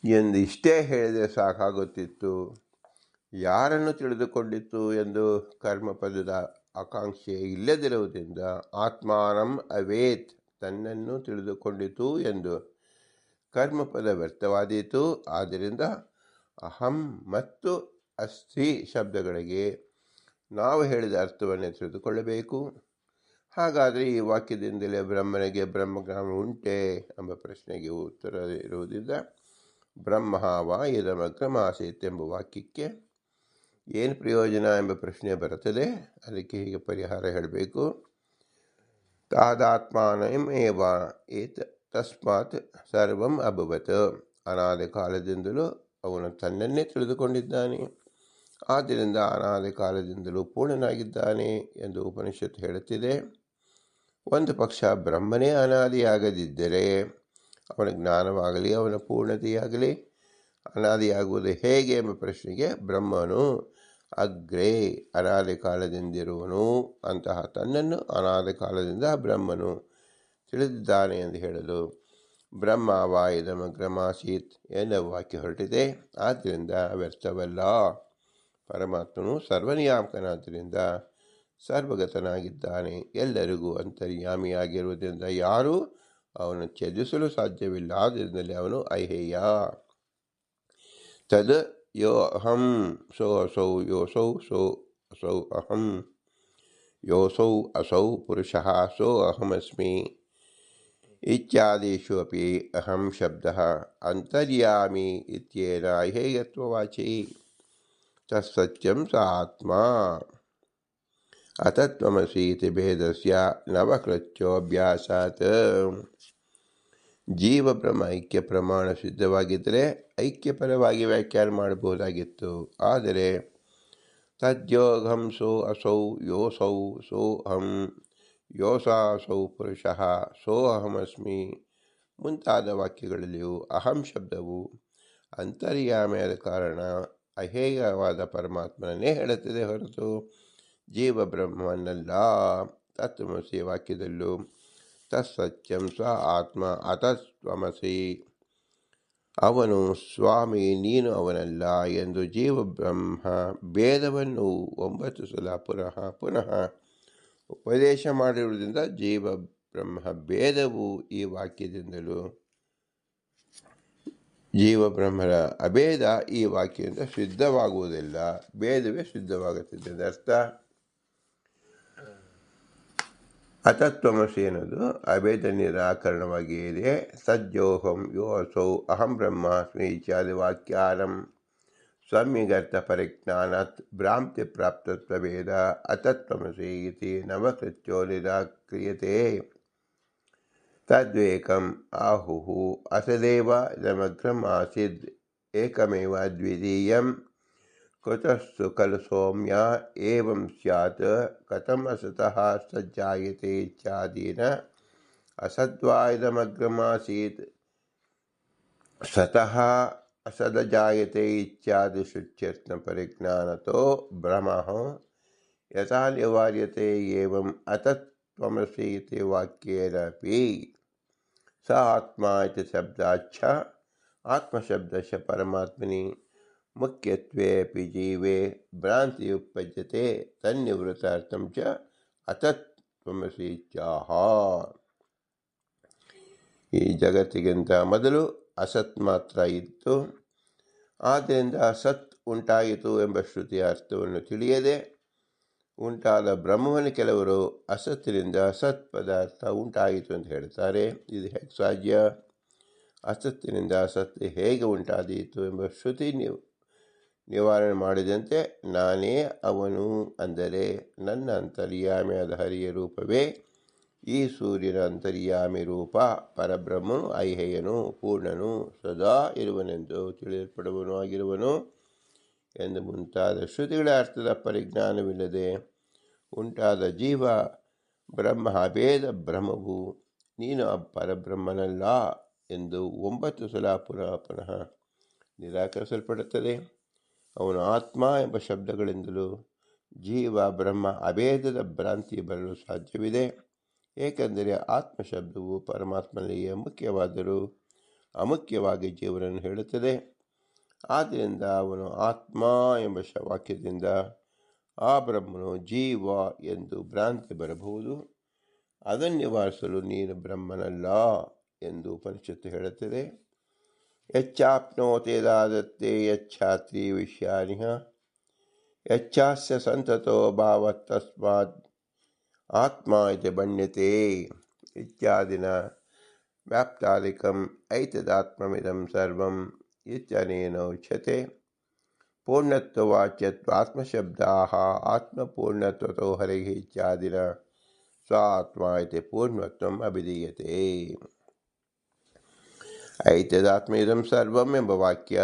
ಎಂದು ಇಷ್ಟೇ ಹೇಳಿದರೆ ಸಾಕಾಗುತ್ತಿತ್ತು. ಯಾರನ್ನು ತಿಳಿದುಕೊಂಡಿತು ಎಂದು ಕರ್ಮಪದದ ಆಕಾಂಕ್ಷೆ ಇಲ್ಲದಿರುವುದರಿಂದ ಆತ್ಮಾನಂ ಅವೇತ್ ತನ್ನನ್ನು ತಿಳಿದುಕೊಂಡಿತು ಎಂದು ಕರ್ಮಪದ ವ್ಯರ್ಥವಾದೀತು. ಆದ್ದರಿಂದ ಅಹಂ ಮತ್ತು ಅಸ್ಥಿ ಶಬ್ದಗಳಿಗೆ ನಾವು ಹೇಳಿದ ಅರ್ಥವನ್ನೇ ತಿಳಿದುಕೊಳ್ಳಬೇಕು. ಹಾಗಾದರೆ ಈ ವಾಕ್ಯದಿಂದಲೇ ಬ್ರಹ್ಮನಿಗೆ ಬ್ರಹ್ಮಜ್ಞಾನ ಉಂಟೆ ಎಂಬ ಪ್ರಶ್ನೆಗೆ ಉತ್ತರ ಇರುವುದಿಲ್ಲ. ಬ್ರಹ್ಮ ವಾ ಇದಮಗ್ರಮಾಸೀತ್ ಎಂಬ ವಾಕ್ಯಕ್ಕೆ ಏನು ಪ್ರಯೋಜನ ಎಂಬ ಪ್ರಶ್ನೆ ಬರುತ್ತದೆ. ಅದಕ್ಕೆ ಹೀಗೆ ಪರಿಹಾರ ಹೇಳಬೇಕು. ತಾದಾತ್ಮಾನಂ ಏವ ಏತ ತಸ್ಮಾತ್ ಸರ್ವಂ ಅಭವತ್. ಅನಾದಿ ಕಾಲದಿಂದಲೂ ಅವನು ತನ್ನನ್ನೇ ತಿಳಿದುಕೊಂಡಿದ್ದಾನೆ, ಆದ್ದರಿಂದ ಅನಾದಿ ಕಾಲದಿಂದಲೂ ಪೂರ್ಣನಾಗಿದ್ದಾನೆ ಎಂದು ಉಪನಿಷತ್ತು ಹೇಳುತ್ತಿದೆ. ಒಂದು ಪಕ್ಷ ಬ್ರಹ್ಮನೇ ಅನಾದಿಯಾಗದಿದ್ದರೆ ಅವನ ಜ್ಞಾನವಾಗಲಿ ಅವನ ಪೂರ್ಣತೆಯಾಗಲಿ ಅನಾದಿಯಾಗುವುದು ಹೇಗೆ ಎಂಬ ಪ್ರಶ್ನೆಗೆ ಬ್ರಹ್ಮನು ಅಗ್ರೇ ಅನಾದಿ ಕಾಲದಿಂದಿರುವನು, ಅಂತಹ ತನ್ನನ್ನು ಅನಾದಿ ಕಾಲದಿಂದ ಬ್ರಹ್ಮನು ತಿಳಿದಿದ್ದಾನೆ ಎಂದು ಹೇಳಲು ಬ್ರಹ್ಮ ವಾ ಇದಮಗ್ರಮಾಸೀತ್ ಎನ್ನುವ ವಾಕ್ಯ ಹೊರಟಿದೆ. ಆದ್ದರಿಂದ ವ್ಯರ್ಥವಲ್ಲ. ಪರಮಾತ್ಮನು ಸರ್ವನಿಯಾಮಕನಾದ್ದರಿಂದ ಸರ್ವಗತನಾಗಿದ್ದಾನೆ, ಎಲ್ಲರಿಗೂ ಅಂತರ್ಯಾಮಿಯಾಗಿರುವುದರಿಂದ ಯಾರೂ ಅವನು ತ್ಯಜಿಸಲು ಸಾಧ್ಯವಿಲ್ಲ. ಆದ್ದರಿಂದಲೇ ಅವನು ಐಹೇಯ. ತದ್ ಯೋ ಅಹಂ ಸೋ ಅಸೌ ಯೋಸೌ ಸೋ ಅಸೌ ಅಹಂ ಯೋಸೌ ಅಸೌ ಪುರುಷಃ ಸೋ ಅಹಮಸ್ಮಿ ಇತ್ಯಾದಿಷು ಅಪಿ ಅಹಂ ಶಬ್ದಃ ಅಂತರ್ಯಾಮಿ ಇತ್ಯೇನ ಐಹೇಯತ್ವವಾಚಿ. ತತ್ಸತ್ಯಂ ಸ ಆತ್ಮ ಅತತ್ವಮಸಿ ಇತಿ ಭೇದಸ್ಯ ನವಕೃತ್ಯೋಭ್ಯಾಸಾತ್. ಜೀವ ಬ್ರಹ್ಮ ಐಕ್ಯ ಪ್ರಮಾಣ ಸಿದ್ಧವಾಗಿದ್ದರೆ ಐಕ್ಯಪರವಾಗಿ ವ್ಯಾಖ್ಯಾನ ಮಾಡಬಹುದಾಗಿತ್ತು. ಆದರೆ ತದ್ಯೋಗಂ ಸೋ ಅಸೌ ಯೋಸೌ ಸೋ ಅಹಂ ಯೋಸಾಸೌ ಪುರುಷಃ ಸೋ ಅಹಮಸ್ಮಿ ಮುಂತಾದ ವಾಕ್ಯಗಳಲ್ಲಿಯೂ ಅಹಂ ಶಬ್ದವು ಅಂತರ್ಯಾಮಿಯಾದ ಕಾರಣ ಅಹೇಯವಾದ ಪರಮಾತ್ಮನನ್ನೇ ಹೇಳುತ್ತದೆ ಹೊರತು ಜೀವ ಬ್ರಹ್ಮವನ್ನಲ್ಲ. ತತ್ವಮಸಿ ವಾಕ್ಯದಲ್ಲೂ ತತ್ಸತ್ಯಂ ಸ್ವ ಆತ್ಮ ಅತತ್ವಮಸಿ, ಅವನು ಸ್ವಾಮಿ ನೀನು ಅವನಲ್ಲ ಎಂದು ಜೀವ ಬ್ರಹ್ಮ ಭೇದವನ್ನು 9 ಸಲ ಪುನಃ ಪುನಃ ಉಪದೇಶ ಮಾಡಿರುವುದರಿಂದ ಜೀವ ಬ್ರಹ್ಮ ಭೇದವು ಈ ವಾಕ್ಯದಿಂದಲೂ ಜೀವ ಬ್ರಹ್ಮರ ಅಭೇದ ಈ ವಾಕ್ಯದಿಂದ ಸಿದ್ಧವಾಗುವುದಿಲ್ಲ, ಭೇದವೇ ಸಿದ್ಧವಾಗುತ್ತದೆ ಅರ್ಥ. ಅತತ್ವಮಸಿ ಅನ್ನೋದು ಅಭೇದ ನಿರಾಕರಣವಾಗಿ ಇದೆ. ಸಜ್ಜೋಹಂ ಯೋಸೌ ಅಹಂ ಬ್ರಹ್ಮಾಸ್ಮಿ ಇತ್ಯಾದಿ ವಾಕ್ಯಾರಂ ಸಮ್ಯಗರ್ಥ ಪರಿಜ್ಞಾನಾತ್ ಭ್ರಾಂತಿ ಪ್ರಾಪ್ತತ್ವಭೇದ ಅತತ್ವಮಸಿ ಇತಿ ನವಕೃತ್ಯೋ ನಿರಾಕ್ರಿಯತೆ. ತದ್ವೇಕಂ ಆಹುಃ ಅಸದೇವ ಇದಮಗ್ರಂ ಆಸೀದ್ ಏಕಮೇವ ದ್ವಿತೀಯಂ ಕುತಸ್ತು ಖಲು ಸೌಮ್ಯ ಏವಂ ಸ್ಯಾತ್ ಕಥಂ ಅಸತಃ ಸಜ್ಜಾಯತೆ ಇತ್ಯಾದೀನ ಅಸದ್ವಾ ಇದಮಗ್ರಂ ಆಸೀತ್ ಸತಃ ಅಸದಜಾಯತೆ ಇತ್ಯಾದಿ ಶುಚ್ಯರ್ಥ ಪರಿಜ್ಞಾನತೋ ಭ್ರಮಃ ಯಥಾ ನಿವಾರ್ಯತೆ ಏವಂ ಅತತ್ವಮಸಿ ಇತಿ ವಾಕ್ಯೇನಪಿ. ಸ ಆತ್ಮ ಇತಿ ಶಬ್ದಾಚ್ಛ ಆತ್ಮಶಬ್ದಸ್ಯ ಪರಮಾತ್ಮನಿ ಮುಖ್ಯತ್ವೇಪಿ ಜೀವೇ ಭ್ರಾಂತಿಯುಪಜ್ಯತೆ ತನ್ನಿವೃತ್ತಾರ್ಥಂ ಚ ಅತತ್ವಮಸಿ ಇತ್ಯಾಹ. ಈ ಜಗತ್ತಿಗಿಂತ ಮೊದಲು ಅಸತ್ ಮಾತ್ರ ಇತ್ತು, ಆದ್ದರಿಂದ ಸತ್ ಉಂಟಾಯಿತು ಎಂಬ ಶ್ರುತಿಯ ಅರ್ಥವನ್ನು ತಿಳಿಯದೆ ಉಂಟಾದ ಬ್ರಹ್ಮವನ್ನು ಕೆಲವರು ಅಸತ್ತಿನಿಂದ ಸತ್ ಪದಾರ್ಥ ಉಂಟಾಯಿತು ಅಂತ ಹೇಳ್ತಾರೆ. ಇದು ಹೇಗೆ ಸಾಧ್ಯ? ಅಸತ್ತಿನಿಂದ ಸತ್ ಹೇಗೆ ಉಂಟಾದೀತು ಎಂಬ ಶ್ರುತಿ ನಿವಾರಣೆ ಮಾಡಿದಂತೆ ನಾನೇ ಅವನು ಅಂದರೆ ನನ್ನ ಅಂತರ್ಯಾಮಿಯಾದ ಹರಿಯ ರೂಪವೇ ಈ ಸೂರ್ಯನ ಅಂತರ್ಯಾಮಿ ರೂಪ ಪರಬ್ರಹ್ಮನು ಐಹೇಯನು ಪೂರ್ಣನು ಸದಾ ಇರುವನೆಂದು ತಿಳಿಯಲ್ಪಡುವನು ಆಗಿರುವನು ಎಂದು ಮುಂತಾದ ಶ್ರುತಿಗಳ ಅರ್ಥದ ಪರಿಜ್ಞಾನವಿಲ್ಲದೆ ಉಂಟಾದ ಜೀವ ಬ್ರಹ್ಮ ಅಭೇದ ಭ್ರಮವು ನೀನು ಪರಬ್ರಹ್ಮನಲ್ಲ ಎಂದು 9 ಸಲ ಪುನಃ ಪುನಃ ನಿರಾಕರಿಸಲ್ಪಡುತ್ತದೆ. ಅವನು ಆತ್ಮ ಎಂಬ ಶಬ್ದಗಳಿಂದಲೂ ಜೀವ ಬ್ರಹ್ಮ ಅಭೇದದ ಭ್ರಾಂತಿ ಬರಲು ಸಾಧ್ಯವಿದೆ. ಏಕೆಂದರೆ ಆತ್ಮಶಬ್ದವು ಪರಮಾತ್ಮನಿಗೆ ಮುಖ್ಯವಾದರೂ ಅಮುಖ್ಯವಾಗಿ ಜೀವನನ್ನು ಹೇಳುತ್ತದೆ. ಆದ್ದರಿಂದ ಅವನು ಆತ್ಮ ಎಂಬ ವಾಕ್ಯದಿಂದ ಆ ಬ್ರಹ್ಮನು ಜೀವ ಎಂದು ಭ್ರಾಂತಿ ಬರಬಹುದು. ಅದನ್ನು ನಿವಾರಿಸಲು ನೀನು ಬ್ರಹ್ಮನಲ್ಲ ಎಂದು ಉಪನಿಷತ್ತು ಹೇಳುತ್ತದೆ. ಯಚ್ಚಾಪ್ನೋತೇದಾದತ್ತೆ ಯಚ್ಛಾತ್ರಿ ವಿಷಯಾನಿಹ ಯಚ್ಚಾಸ್ಯ ಸಂತತೋ ಭಾವತ್ ತಸ್ಮಾತ್ ಆತ್ಮ ಇತಿ ಬಣ್ಯತೆ ಇತ್ಯಾದಿನ ವ್ಯಾಪ್ತಾದಿಕಂ ಐತದಾತ್ಮಮಿದಂ ಸರ್ವಂ ಇತ್ಯನೇನ ಉಚ್ಯತೆ. ಪೂರ್ಣತ್ವವಾಚ್ಯತ್ವಾತ್ಮಶಬ್ದಾಃ ಆತ್ಮಪೂರ್ಣತ್ವತೋ ಹರಿಃ ಇತ್ಯಾದಿನ ಸ್ವ ಆತ್ಮ ಇತಿ ಪೂರ್ಣತ್ವಂ ಅಭಿಧೀಯತೆ. ಐತದಾತ್ಮಇದಂ ಸರ್ವಂ ಎಂಬ ವಾಕ್ಯ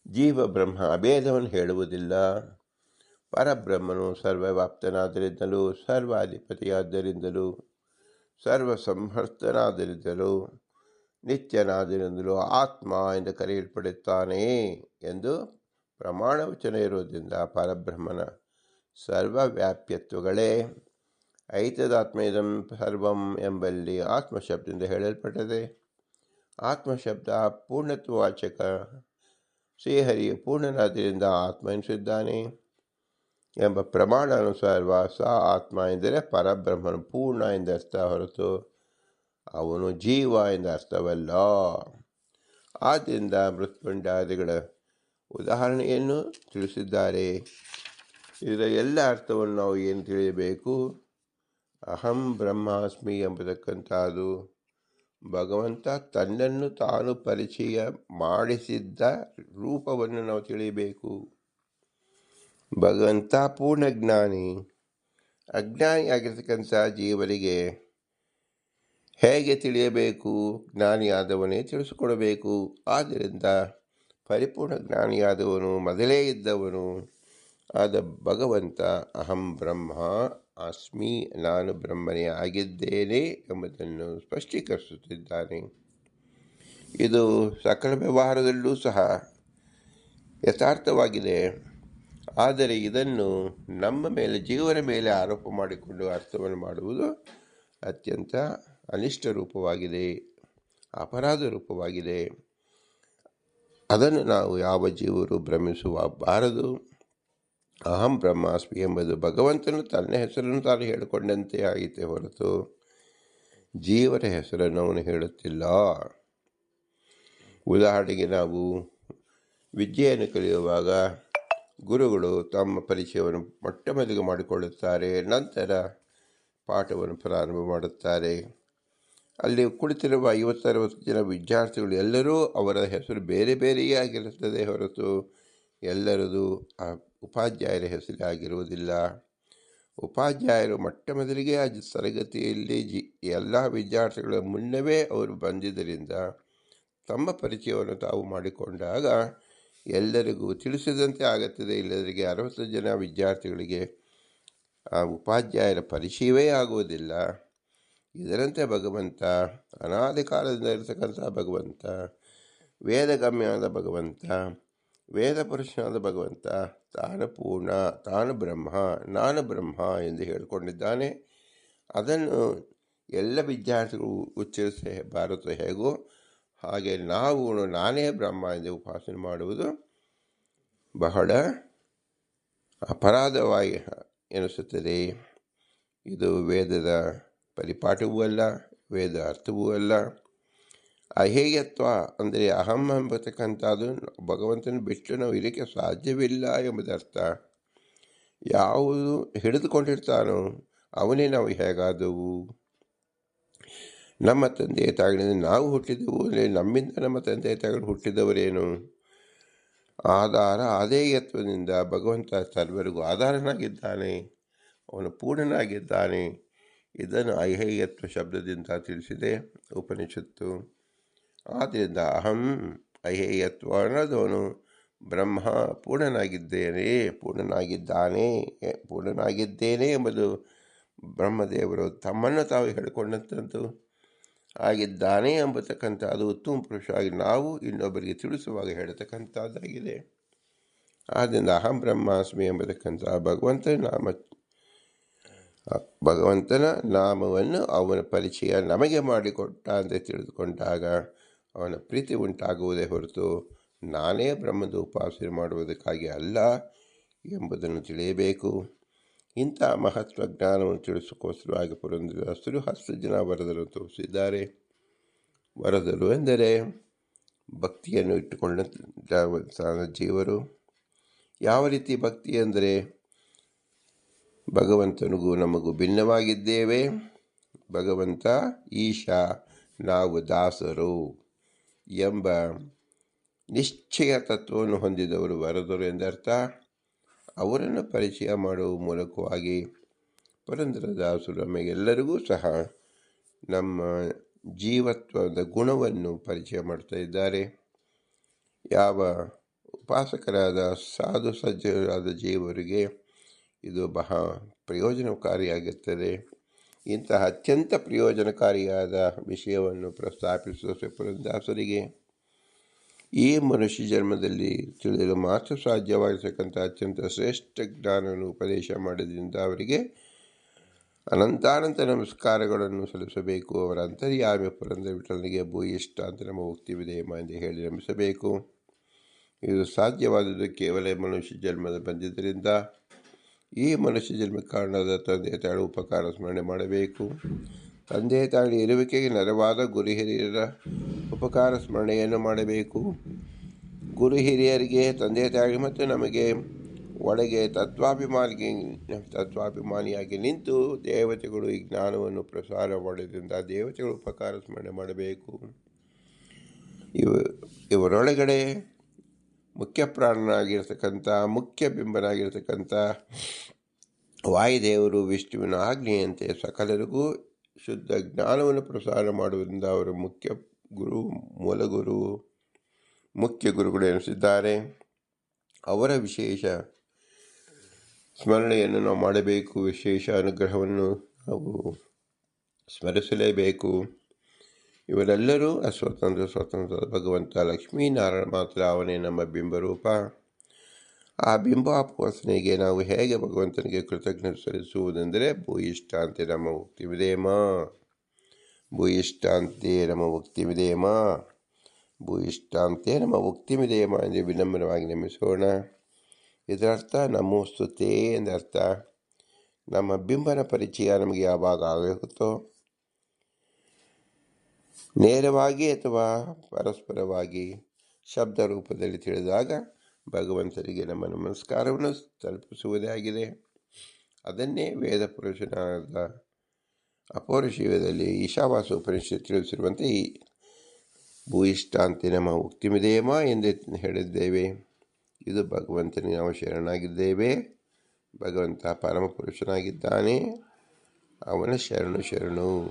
ಜೀವ ಬ್ರಹ್ಮ ಅಭೇದವನ್ನು ಹೇಳುವುದಿಲ್ಲ. ಪರಬ್ರಹ್ಮನು ಸರ್ವವ್ಯಾಪ್ತನಾದ್ದರಿಂದಲೂ ಸರ್ವಾಧಿಪತಿಯಾದ್ದರಿಂದಲೂ ಸರ್ವಸಂಹರ್ತನಾದ್ದರಿಂದಲೂ ನಿತ್ಯನಾದ್ದರಿಂದಲೂ ಆತ್ಮ ಎಂದು ಕರೆಯಲ್ಪಡುತ್ತಾನೆ ಎಂದು ಪ್ರಮಾಣ ವಚನ ಇರುವುದರಿಂದ ಪರಬ್ರಹ್ಮನ ಸರ್ವವ್ಯಾಪ್ಯತ್ವಗಳೇ ಐತದಾತ್ಮಇದಂ ಸರ್ವಂ ಎಂಬಲ್ಲಿ ಆತ್ಮಶಬ್ದದಿಂದ ಹೇಳಲ್ಪಟ್ಟದೆ. ಆತ್ಮಶಬ್ದ ಪೂರ್ಣತ್ವವಾಚಕ. ಶ್ರೀಹರಿಯ ಪೂರ್ಣನಾದ್ದರಿಂದ ಆತ್ಮ ಎನಿಸಿದ್ದಾನೆ ಎಂಬ ಪ್ರಮಾಣ ಅನುಸಾರ ಸ ಆತ್ಮ ಎಂದರೆ ಪರಬ್ರಹ್ಮನು ಪೂರ್ಣ ಎಂದರ್ಥ ಹೊರತು ಅವನು ಜೀವ ಎಂದ ಅರ್ಥವಲ್ಲ. ಆದ್ದರಿಂದ ಮೃತ್ಯುಂಡಾದಿಗಳ ಉದಾಹರಣೆಯನ್ನು ತಿಳಿಸಿದ್ದಾರೆ. ಇದರ ಎಲ್ಲ ಅರ್ಥವನ್ನು ನಾವು ಏನು ತಿಳಿಯಬೇಕು? ಅಹಂ ಬ್ರಹ್ಮಾಸ್ಮಿ ಎಂಬತಕ್ಕಂಥದ್ದು ಭಗವಂತ ತನ್ನನ್ನು ತಾನು ಪರಿಚಯ ಮಾಡಿಸಿದ್ದ ರೂಪವನ್ನು ನಾವು ತಿಳಿಯಬೇಕು. ಭಗವಂತ ಪೂರ್ಣ ಜ್ಞಾನಿ. ಅಜ್ಞಾನಿಯಾಗಿರ್ತಕ್ಕಂಥ ಜೀವರಿಗೆ ಹೇಗೆ ತಿಳಿಯಬೇಕು? ಜ್ಞಾನಿಯಾದವನೇ ತಿಳಿಸಿಕೊಡಬೇಕು. ಆದ್ದರಿಂದ ಪರಿಪೂರ್ಣ ಜ್ಞಾನಿಯಾದವನು ಮೊದಲೇ ಇದ್ದವನು ಆದ ಭಗವಂತ ಅಹಂ ಬ್ರಹ್ಮ ಅಸ್ಮಿ, ನಾನು ಬ್ರಹ್ಮನೇ ಆಗಿದ್ದೇನೆ ಎಂಬುದನ್ನು ಸ್ಪಷ್ಟೀಕರಿಸುತ್ತಿದ್ದಾನೆ. ಇದು ಸಕಲ ವ್ಯವಹಾರದಲ್ಲೂ ಸಹ ಯಥಾರ್ಥವಾಗಿದೆ. ಆದರೆ ಇದನ್ನು ನಮ್ಮ ಮೇಲೆ ಜೀವನ ಮೇಲೆ ಆರೋಪ ಮಾಡಿಕೊಂಡು ಅರ್ಥವನ್ನು ಮಾಡುವುದು ಅತ್ಯಂತ ಅನಿಷ್ಟ ರೂಪವಾಗಿದೆ, ಅಪರಾಧ ರೂಪವಾಗಿದೆ. ಅದನ್ನು ನಾವು ಯಾವ ಜೀವರು ಭ್ರಮಿಸಬಾರದು. ಅಹಂ ಬ್ರಹ್ಮಾಸ್ಮಿ ಎಂಬುದು ಭಗವಂತನು ತನ್ನ ಹೆಸರನ್ನು ತಾನು ಹೇಳಿಕೊಂಡಂತೆ ಆಯಿತೆ ಹೊರತು ಜೀವನ ಹೆಸರನ್ನು ಅವನು ಹೇಳುತ್ತಿಲ್ಲ. ಉದಾಹರಣೆಗೆ ನಾವು ವಿದ್ಯೆಯನ್ನು ಕಲಿಯುವಾಗ ಗುರುಗಳು ತಮ್ಮ ಪರಿಚಯವನ್ನು ಮೊಟ್ಟಮೊದಲಿಗೆ ಮಾಡಿಕೊಳ್ಳುತ್ತಾರೆ, ನಂತರ ಪಾಠವನ್ನು ಪ್ರಾರಂಭ ಮಾಡುತ್ತಾರೆ. ಅಲ್ಲಿ ಕುಳಿತಿರುವ 50-60 ಜನ ವಿದ್ಯಾರ್ಥಿಗಳು ಎಲ್ಲರೂ ಅವರ ಹೆಸರು ಬೇರೆ ಬೇರೆಯೇ ಆಗಿರುತ್ತದೆ ಹೊರತು ಎಲ್ಲರದು ಆ ಉಪಾಧ್ಯಾಯರ ಹೆಸರೇ ಆಗಿರುವುದಿಲ್ಲ. ಉಪಾಧ್ಯಾಯರು ಮೊಟ್ಟಮೊದಲಿಗೆ ಆ ತರಗತಿಯಲ್ಲಿ ಎಲ್ಲ ವಿದ್ಯಾರ್ಥಿಗಳ ಮುನ್ನವೇ ಅವರು ಬಂದಿದ್ದರಿಂದ ತಮ್ಮ ಪರಿಚಯವನ್ನು ತಾವು ಮಾಡಿಕೊಂಡಾಗ ಎಲ್ಲರಿಗೂ ತಿಳಿಸಿದಂತೆ ಆಗುತ್ತದೆ. ಇಲ್ಲದರಿಗೆ 60 ಜನ ವಿದ್ಯಾರ್ಥಿಗಳಿಗೆ ಆ ಉಪಾಧ್ಯಾಯರ ಪರಿಚಯವೇ ಆಗುವುದಿಲ್ಲ. ಇದರಂತೆ ಭಗವಂತ ಅನಾದಿ ಕಾಲದಿಂದ ಇರತಕ್ಕಂಥ ಭಗವಂತ, ವೇದಗಮ್ಯನಾದ ಭಗವಂತ, ವೇದ ಪುರುಷನಾದ ಭಗವಂತ ತಾನು ಪೂರ್ಣ, ತಾನು ಬ್ರಹ್ಮ, ನಾನು ಬ್ರಹ್ಮ ಎಂದು ಹೇಳಿಕೊಂಡಿದ್ದಾನೆ. ಅದನ್ನು ಎಲ್ಲ ವಿದ್ಯಾರ್ಥಿಗಳು ಉಚ್ಚರಿಸಬಾರದು ಹೇಗೋ ಹಾಗೆ ನಾವು ನಾನೇ ಬ್ರಹ್ಮ ಎಂದು ಉಪಾಸನೆ ಮಾಡುವುದು ಬಹಳ ಅಪರಾಧವಾಗಿ ಎನಿಸುತ್ತದೆ. ಇದು ವೇದದ ಪರಿಪಾಠವೂ ಅಲ್ಲ, ವೇದ ಅರ್ಥವೂ ಅಲ್ಲ. ಅಹೇಯತ್ವ ಅಂದರೆ ಅಹಂ ಎಂಬತಕ್ಕಂಥದ್ದು ಭಗವಂತನ ಬಿಟ್ಟು ನಾವು ಇರಕ್ಕೆ ಸಾಧ್ಯವಿಲ್ಲ ಎಂಬುದರ್ಥ. ಯಾವುದು ಹಿಡಿದುಕೊಂಡಿರ್ತಾನೋ ಅವನೇ ನಾವು ಹೇಗಾದವು. ನಮ್ಮ ತಂದೆ ತಾಯಿಗಳಿಂದ ನಾವು ಹುಟ್ಟಿದೆವು ಅಂದರೆ ನಮ್ಮಿಂದ ನಮ್ಮ ತಂದೆ ತಾಯಿಗಳು ಹುಟ್ಟಿದವರೇನು. ಆಧೇಯತ್ವದಿಂದ ಭಗವಂತ ಸರ್ವರಿಗೂ ಆಧಾರನಾಗಿದ್ದಾನೆ, ಅವನು ಪೂರ್ಣನಾಗಿದ್ದಾನೆ. ಇದನ್ನು ಅಹೇಯತ್ವ ಶಬ್ದದಿಂದ ತಿಳಿಸಿದೆ ಉಪನಿಷತ್ತು. ಆದ್ದರಿಂದ ಅಹಂ ಅಹೇಯತ್ವ ಅನ್ನೋದವನು ಬ್ರಹ್ಮ ಪೂರ್ಣನಾಗಿದ್ದೇನೆ ಎಂಬುದು ಬ್ರಹ್ಮದೇವರು ತಮ್ಮನ್ನು ತಾವು ಹೇಳಿಕೊಂಡಂಥದ್ದು ಆಗಿದ್ದಾನೆ ಎಂಬತಕ್ಕಂಥ ಅದು ಉತ್ತಮ ಪುರುಷವಾಗಿ ನಾವು ಇನ್ನೊಬ್ಬರಿಗೆ ತಿಳಿಸುವಾಗ ಹೇಳತಕ್ಕಂಥದ್ದಾಗಿದೆ. ಆದ್ದರಿಂದ ಅಹಂ ಬ್ರಹ್ಮಾಸ್ಮಿ ಎಂಬತಕ್ಕಂಥ ಭಗವಂತನ ನಾಮವನ್ನು ಅವನ ಪರಿಚಯ ನಮಗೆ ಮಾಡಿಕೊಟ್ಟ ಅಂತ ತಿಳಿದುಕೊಂಡಾಗ ಅವನ ಪ್ರೀತಿ ಉಂಟಾಗುವುದೇ ಹೊರತು ನಾನೇ ಬ್ರಹ್ಮದ ಉಪಾಸನೆ ಮಾಡುವುದಕ್ಕಾಗಿ ಅಲ್ಲ ಎಂಬುದನ್ನು ತಿಳಿಯಬೇಕು. ಇಂಥ ಮಹತ್ವ ಜ್ಞಾನವನ್ನು ತಿಳಿಸೋಸ್ಕರವಾಗಿ ಪುರಂದರದಾಸರು 10 ಜನ ವರದರು ತೋರಿಸಿದ್ದಾರೆ. ವರದರು ಎಂದರೆ ಭಕ್ತಿಯನ್ನು ಇಟ್ಟುಕೊಂಡ ಜೀವರು. ಯಾವ ರೀತಿ ಭಕ್ತಿ ಎಂದರೆ ಭಗವಂತನಿಗೂ ನಮಗೂ ಭಿನ್ನವಾಗಿದ್ದೇವೆ. ಭಗವಂತ ಈಶಾ, ನಾವು ದಾಸರು ಎಂಬ ನಿಶ್ಚಯ ತತ್ವವನ್ನು ಹೊಂದಿದವರು ವರದರು ಎಂದರ್ಥ. ಅವರನ್ನು ಪರಿಚಯ ಮಾಡುವ ಮೂಲಕವಾಗಿ ಪುರಂದರದಾಸರು ನಮಗೆಲ್ಲರಿಗೂ ಸಹ ನಮ್ಮ ಜೀವತ್ವದ ಗುಣವನ್ನು ಪರಿಚಯ ಮಾಡ್ತಾ ಇದ್ದಾರೆ. ಯಾವ ಉಪಾಸಕರಾದ ಸಾಧು ಸಜ್ಜನರಾದ ಜೀವರಿಗೆ ಇದು ಬಹಳ ಪ್ರಯೋಜನಕಾರಿಯಾಗುತ್ತದೆ. ಇಂತಹ ಅತ್ಯಂತ ಪ್ರಯೋಜನಕಾರಿಯಾದ ವಿಷಯವನ್ನು ಪ್ರಸ್ತಾಪಿಸುವ ಪುರಂದರದಾಸರಿಗೆ ಈ ಮನುಷ್ಯ ಜನ್ಮದಲ್ಲಿ ತಿಳಿಯಲು ಮಾತ್ರ ಸಾಧ್ಯವಾಗಿರ್ತಕ್ಕಂಥ ಅತ್ಯಂತ ಶ್ರೇಷ್ಠ ಜ್ಞಾನವನ್ನು ಉಪದೇಶ ಮಾಡೋದ್ರಿಂದ ಅವರಿಗೆ ಅನಂತಾನಂತ ನಮಸ್ಕಾರಗಳನ್ನು ಸಲ್ಲಿಸಬೇಕು. ಅವರ ಅಂತರ್ಯಾಮಿ ಪುರಂದರ ವಿಠಲನಿಗೆ ಭೂಯಿಷ್ಠ ಅಂತ ನಮ್ಮ ಹೋಗ್ತಿವಿದೆ ಎಂದು ಹೇಳಿ ನಮಿಸಬೇಕು. ಇದು ಸಾಧ್ಯವಾದುದು ಕೇವಲ ಮನುಷ್ಯ ಜನ್ಮದ ಬಂದಿದ್ದರಿಂದ ಈ ಮನುಷ್ಯ ಜನ್ಮಕ್ಕೆ ಕಾರಣವಾದ ತಂದೆ ತಾಯಿ ಉಪಕಾರ ಸ್ಮರಣೆ ಮಾಡಬೇಕು. ತಂದೆ ತಾಯಿ ಇರುವಿಕೆಗೆ ನೆರವಾದ ಗುರು ಹಿರಿಯರ ಉಪಕಾರ ಸ್ಮರಣೆಯನ್ನು ಮಾಡಬೇಕು. ಗುರು ಹಿರಿಯರಿಗೆ, ತಂದೆ ತಾಯಿ ಮತ್ತು ನಮಗೆ ಒಳಗೆ ತತ್ವಾಭಿಮಾನಿಯಾಗಿ ನಿಂತು ದೇವತೆಗಳು ಈ ಜ್ಞಾನವನ್ನು ಪ್ರಸಾರ ಮಾಡೋದ್ರಿಂದ ದೇವತೆಗಳು ಉಪಕಾರ ಸ್ಮರಣೆ ಮಾಡಬೇಕು. ಇವರೊಳಗಡೆ ಮುಖ್ಯ ಪ್ರಾಣನಾಗಿರ್ತಕ್ಕಂಥ, ಮುಖ್ಯ ಬಿಂಬನಾಗಿರ್ತಕ್ಕಂಥ ವಾಯುದೇವರು ವಿಷ್ಣುವಿನ ಆಜ್ಞೆಯಂತೆ ಸಕಲರಿಗೂ ಶುದ್ಧ ಜ್ಞಾನವನ್ನು ಪ್ರಸಾರ ಮಾಡುವುದರಿಂದ ಅವರು ಮುಖ್ಯ ಗುರು, ಮೂಲಗುರು, ಮುಖ್ಯ ಗುರುಗಳು ಎನಿಸಿದ್ದಾರೆ. ಅವರ ವಿಶೇಷ ಸ್ಮರಣೆಯನ್ನು ನಾವು ಮಾಡಬೇಕು. ವಿಶೇಷ ಅನುಗ್ರಹವನ್ನು ನಾವು ಸ್ಮರಿಸಲೇಬೇಕು. ಇವರೆಲ್ಲರೂ ಸ್ವತಂತ್ರ ಭಗವಂತ ಲಕ್ಷ್ಮೀನಾರಾಯಣ ಮಾತ್ರ ಅವನೇ ನಮ್ಮ ಬಿಂಬರೂಪ. ಆ ಬಿಂಬಾಪೋಸನೆಗೆ ನಾವು ಹೇಗೆ ಭಗವಂತನಿಗೆ ಕೃತಜ್ಞತೆ ಸಲ್ಲಿಸುವುದೆಂದರೆ ಭೂಯಿಷ್ಟಾಂತೆ ನಮ್ಮ ಮುಕ್ತಿ ವಿಧೇಮ, ಭೂಯಿಷ್ಟಾಂತೆ ನಮ್ಮ ಮುಕ್ತಿ ವಿಧೇಮ, ಭೂಯಿಷ್ಟಾಂತೆ ನಮ್ಮ ಮುಕ್ತಿ ವಿಧೇಮ ಎಂದು ವಿನಮ್ರವಾಗಿ ನಮಿಸೋಣ. ಇದರರ್ಥ ನಮೋ ಸ್ತುತೆ ಎಂದರ್ಥ. ನಮ್ಮ ಬಿಂಬನ ಪರಿಚಯ ನಮಗೆ ಯಾವಾಗ ಆಗುತ್ತೋ, ನೇರವಾಗಿ ಅಥವಾ ಪರಸ್ಪರವಾಗಿ ಶಬ್ದ ರೂಪದಲ್ಲಿ ತಿಳಿದಾಗ ಭಗವಂತನಿಗೆ ನಮ್ಮ ನಮಸ್ಕಾರವನ್ನು ತಲುಪಿಸುವುದೇ ಆಗಿದೆ. ಅದನ್ನೇ ವೇದ ಪುರುಷನಾದ ಅಪೌರುಷೇಯದಲ್ಲಿ ಈಶಾವಾಸ ಉಪನಿಷತ್ ತಿಳಿಸಿರುವಂತೆ ಈ ಭೂಯಿಷ್ಟಾಂತೆ ನಮ್ಮ ಉಕ್ತಿಮಿದೇಮ ಎಂದು ಹೇಳಿದ್ದೇವೆ. ಇದು ಭಗವಂತನಿಗೆ ನಾವು ಶರಣಾಗಿದ್ದೇವೆ. ಭಗವಂತ ಪರಮಪುರುಷನಾಗಿದ್ದಾನೆ. ಅವನ ಶರಣು.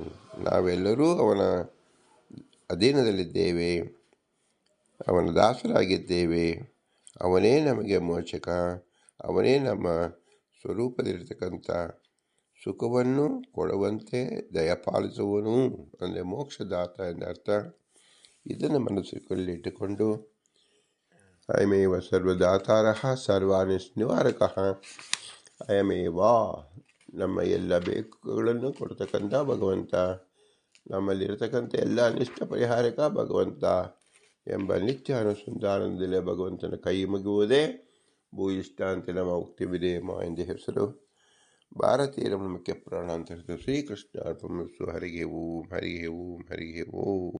ನಾವೆಲ್ಲರೂ ಅವನ ಅಧೀನದಲ್ಲಿದ್ದೇವೆ, ಅವನ ದಾಸರಾಗಿದ್ದೇವೆ. ಅವನೇ ನಮಗೆ ಮೋಚಕ, ಅವನೇ ನಮ್ಮ ಸ್ವರೂಪದಲ್ಲಿರ್ತಕ್ಕಂಥ ಸುಖವನ್ನು ಕೊಡುವಂತೆ ದಯಪಾಲಿಸುವನು ಅಂದರೆ ಮೋಕ್ಷದಾತ ಎಂದರ್ಥ. ಇದನ್ನು ಮನಸ್ಸಿನಲ್ಲಿಟ್ಟುಕೊಂಡು ಅಯಮೇವ ಸರ್ವದಾತಾರಃ ಸರ್ವಾಣಿ ನಿವಾರಕಃ ಅಯಮೇವ, ನಮ್ಮ ಎಲ್ಲ ಬೇಕುಗಳನ್ನು ಕೊಡ್ತಕ್ಕಂಥ ಭಗವಂತ, ನಮ್ಮಲ್ಲಿರತಕ್ಕಂಥ ಎಲ್ಲ ಅನಿಷ್ಟ ಪರಿಹಾರಕ ಭಗವಂತ ಎಂಬ ನಿತ್ಯ ಅನುಸಂಧಾನದಲ್ಲೇ ಭಗವಂತನ ಕೈ ಮುಗಿಯುವುದೇ ಭೂಯಿಷ್ಟಾಂತೆ ನಮ್ಮ ಉಕ್ತಿ ವಿಧೇಮ ಎಂದು ಹೆಸರು. ಭಾರತೀಯರ ಮುಖ್ಯ ಪ್ರಾಣ ಅಂತ ಶ್ರೀಕೃಷ್ಣ ಅರ್ಪಣಿಸು. ಹರಿಗೆ ಓಂ, ಹರಿಗೆ ಓಂ, ಹರಿಗೆ ಓಂ.